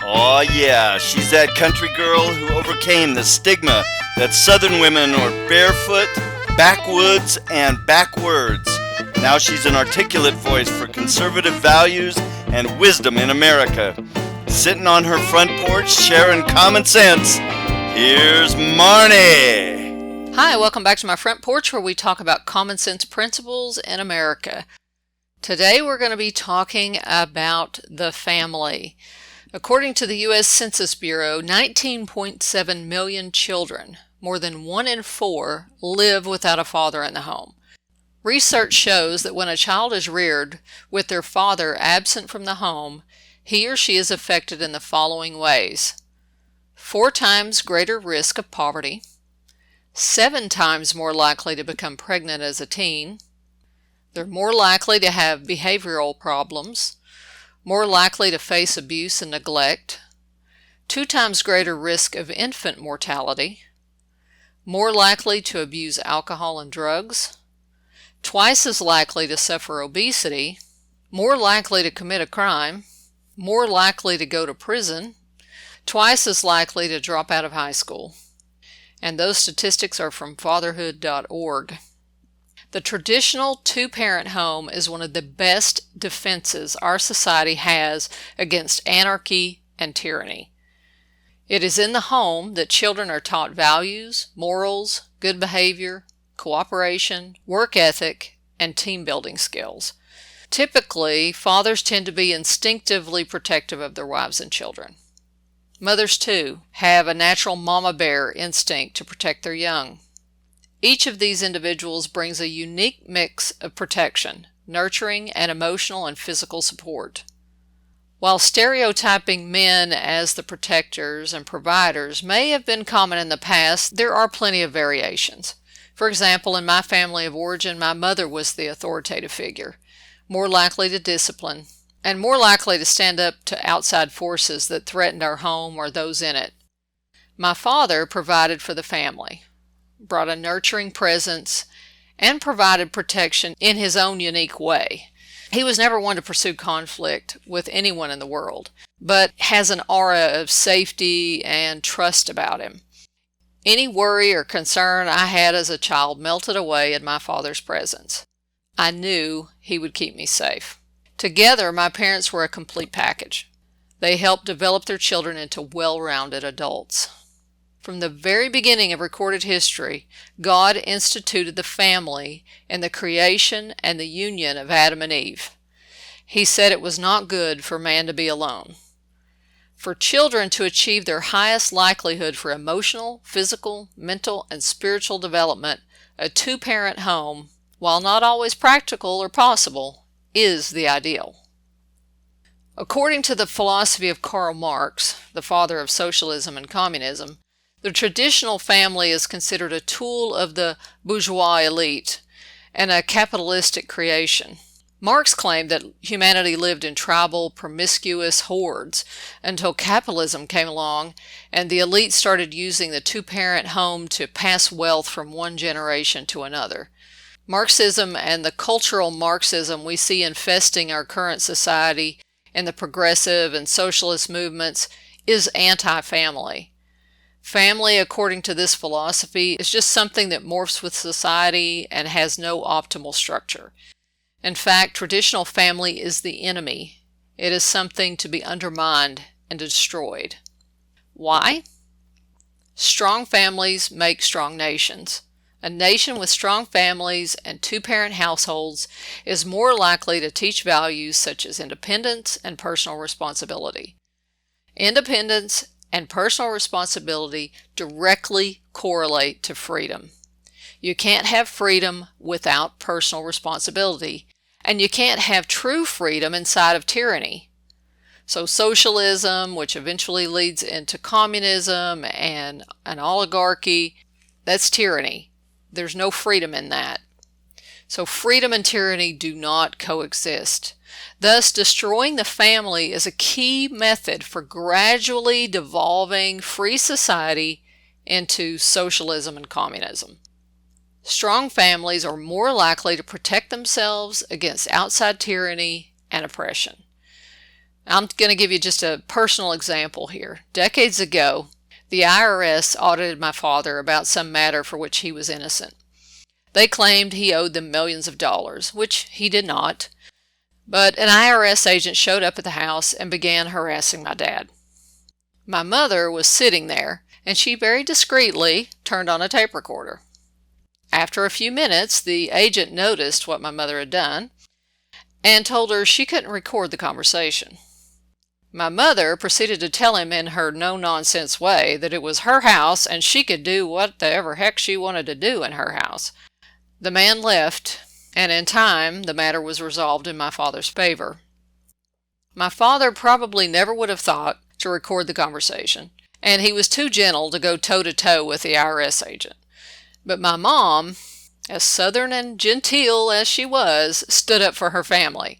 Aw, yeah, she's that country girl who overcame the stigma that Southern women are barefoot, backwoods, and backwards. Now she's an articulate voice for conservative values and wisdom in America. Sitting on her front porch, sharing common sense, here's Marnie. Hi, welcome back to my front porch where we talk about common sense principles in America. Today we're going to be talking about the family. According to the U.S. Census Bureau, 19.7 million children, more than 1 in 4, live without a father in the home. Research shows that when a child is reared with their father absent from the home, he or she is affected in the following ways: 4 times greater risk of poverty, 7 times more likely to become pregnant as a teen, they're more likely to have behavioral problems, more likely to face abuse and neglect, 2 times greater risk of infant mortality, more likely to abuse alcohol and drugs, twice as likely to suffer obesity, more likely to commit a crime, more likely to go to prison, twice as likely to drop out of high school. And those statistics are from fatherhood.org. The traditional 2-parent home is one of the best defenses our society has against anarchy and tyranny. It is in the home that children are taught values, morals, good behavior, cooperation, work ethic, and team-building skills. Typically, fathers tend to be instinctively protective of their wives and children. Mothers, too, have a natural mama bear instinct to protect their young. Each of these individuals brings a unique mix of protection, nurturing, and emotional and physical support. While stereotyping men as the protectors and providers may have been common in the past, there are plenty of variations. For example, in my family of origin, my mother was the authoritative figure, more likely to discipline, and more likely to stand up to outside forces that threatened our home or those in it. My father provided for the family, brought a nurturing presence, and provided protection in his own unique way. He was never one to pursue conflict with anyone in the world, but has an aura of safety and trust about him. Any worry or concern I had as a child melted away in my father's presence. I knew he would keep me safe. Together, my parents were a complete package. They helped develop their children into well-rounded adults. From the very beginning of recorded history, God instituted the family in the creation and the union of Adam and Eve. He said it was not good for man to be alone. For children to achieve their highest likelihood for emotional, physical, mental, and spiritual development, a 2-parent home, while not always practical or possible, is the ideal. According to the philosophy of Karl Marx, the father of socialism and communism, the traditional family is considered a tool of the bourgeois elite and a capitalistic creation. Marx claimed that humanity lived in tribal, promiscuous hordes until capitalism came along and the elite started using the 2-parent home to pass wealth from one generation to another. Marxism and the cultural Marxism we see infesting our current society and the progressive and socialist movements is anti-family. Family, according to this philosophy, is just something that morphs with society and has no optimal structure. In fact, traditional family is the enemy. It is something to be undermined and destroyed. Why? Strong families make strong nations. A nation with strong families and 2-parent households is more likely to teach values such as independence and personal responsibility. Independence and personal responsibility directly correlate to freedom. You can't have freedom without personal responsibility, and you can't have true freedom inside of tyranny. So socialism, which eventually leads into communism and an oligarchy, that's tyranny. There's no freedom in that. So freedom and tyranny do not coexist. Thus, destroying the family is a key method for gradually devolving free society into socialism and communism. Strong families are more likely to protect themselves against outside tyranny and oppression. I'm going to give you just a personal example here. Decades ago, the IRS audited my father about some matter for which he was innocent. They claimed he owed them millions of dollars, which he did not. But an IRS agent showed up at the house and began harassing my dad. My mother was sitting there, and she very discreetly turned on a tape recorder. After a few minutes, the agent noticed what my mother had done and told her she couldn't record the conversation. My mother proceeded to tell him in her no-nonsense way that it was her house and she could do whatever heck she wanted to do in her house. The man left, and in time the matter was resolved in my father's favor. My father probably never would have thought to record the conversation, and he was too gentle to go toe-to-toe with the IRS agent. But my mom, as southern and genteel as she was, stood up for her family,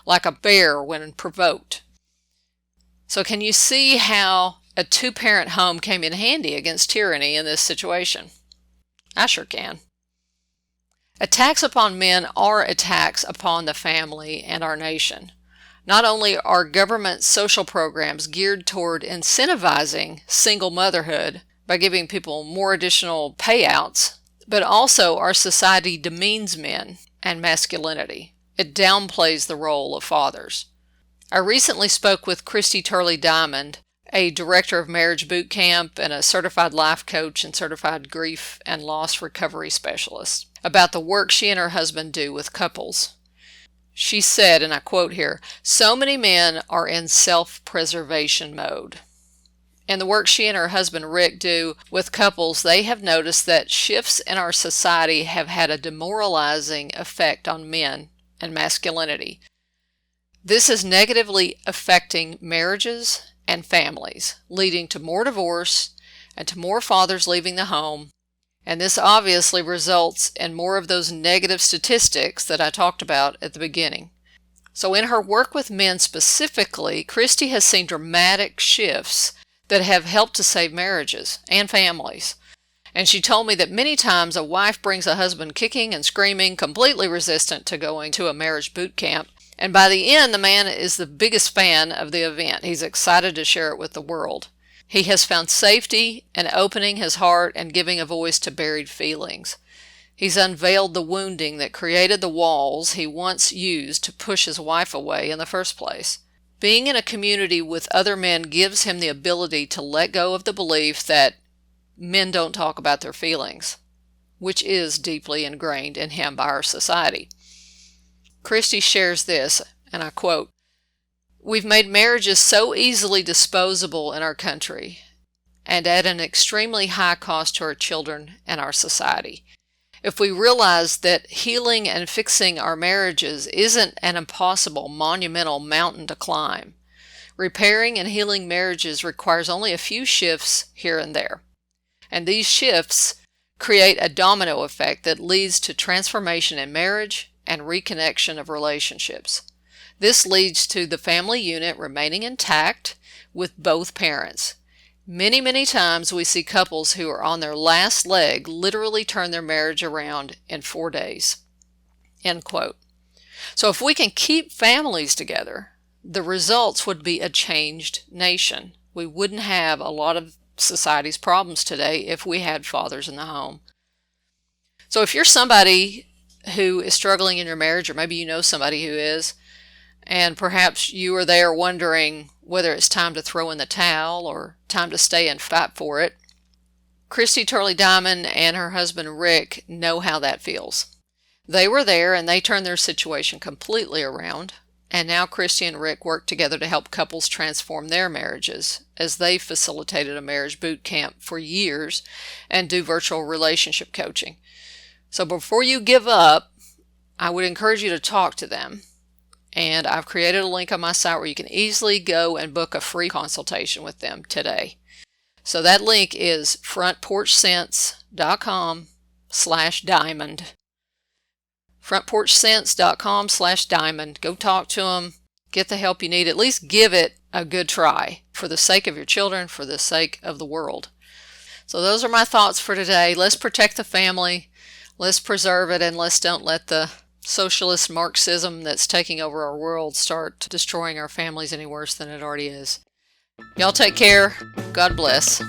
like a bear when provoked. So can you see how a two-parent home came in handy against tyranny in this situation? I sure can. Attacks upon men are attacks upon the family and our nation. Not only are government social programs geared toward incentivizing single motherhood by giving people more additional payouts, but also our society demeans men and masculinity. It downplays the role of fathers. I recently spoke with Christy Turley Diamond, a director of marriage boot camp and a certified life coach and certified grief and loss recovery specialist, about the work she and her husband do with couples. She said, and I quote here, "So many men are in self-preservation mode." In the work she and her husband Rick do with couples, they have noticed that shifts in our society have had a demoralizing effect on men and masculinity. This is negatively affecting marriages and families, leading to more divorce and to more fathers leaving the home. And this obviously results in more of those negative statistics that I talked about at the beginning. So in her work with men specifically, Christy has seen dramatic shifts that have helped to save marriages and families. And she told me that many times a wife brings a husband kicking and screaming, completely resistant to going to a marriage boot camp. And by the end, the man is the biggest fan of the event. He's excited to share it with the world. He has found safety in opening his heart and giving a voice to buried feelings. He's unveiled the wounding that created the walls he once used to push his wife away in the first place. Being in a community with other men gives him the ability to let go of the belief that men don't talk about their feelings, which is deeply ingrained in him by our society. Christy shares this, and I quote, "We've made marriages so easily disposable in our country and at an extremely high cost to our children and our society. If we realize that healing and fixing our marriages isn't an impossible, monumental mountain to climb, repairing and healing marriages requires only a few shifts here and there. And these shifts create a domino effect that leads to transformation in marriage and reconnection of relationships. This leads to the family unit remaining intact with both parents. Many times we see couples who are on their last leg literally turn their marriage around in 4 days." End quote. So if we can keep families together, the results would be a changed nation. We wouldn't have a lot of society's problems today if we had fathers in the home. So if you're somebody who is struggling in your marriage, or maybe you know somebody who is, and perhaps you are there wondering whether it's time to throw in the towel or time to stay and fight for it, Christy Turley Diamond and her husband Rick know how that feels. They were there and they turned their situation completely around, and now Christy and Rick work together to help couples transform their marriages as they facilitated a marriage boot camp for years and do virtual relationship coaching. So before you give up, I would encourage you to talk to them. And I've created a link on my site where you can easily go and book a free consultation with them today. So that link is frontporchsense.com/diamond. frontporchsense.com/diamond. Go talk to them. Get the help you need. At least give it a good try for the sake of your children, for the sake of the world. So those are my thoughts for today. Let's protect the family. Let's preserve it, and let's don't let the socialist Marxism that's taking over our world start destroying our families any worse than it already is. Y'all take care. God bless.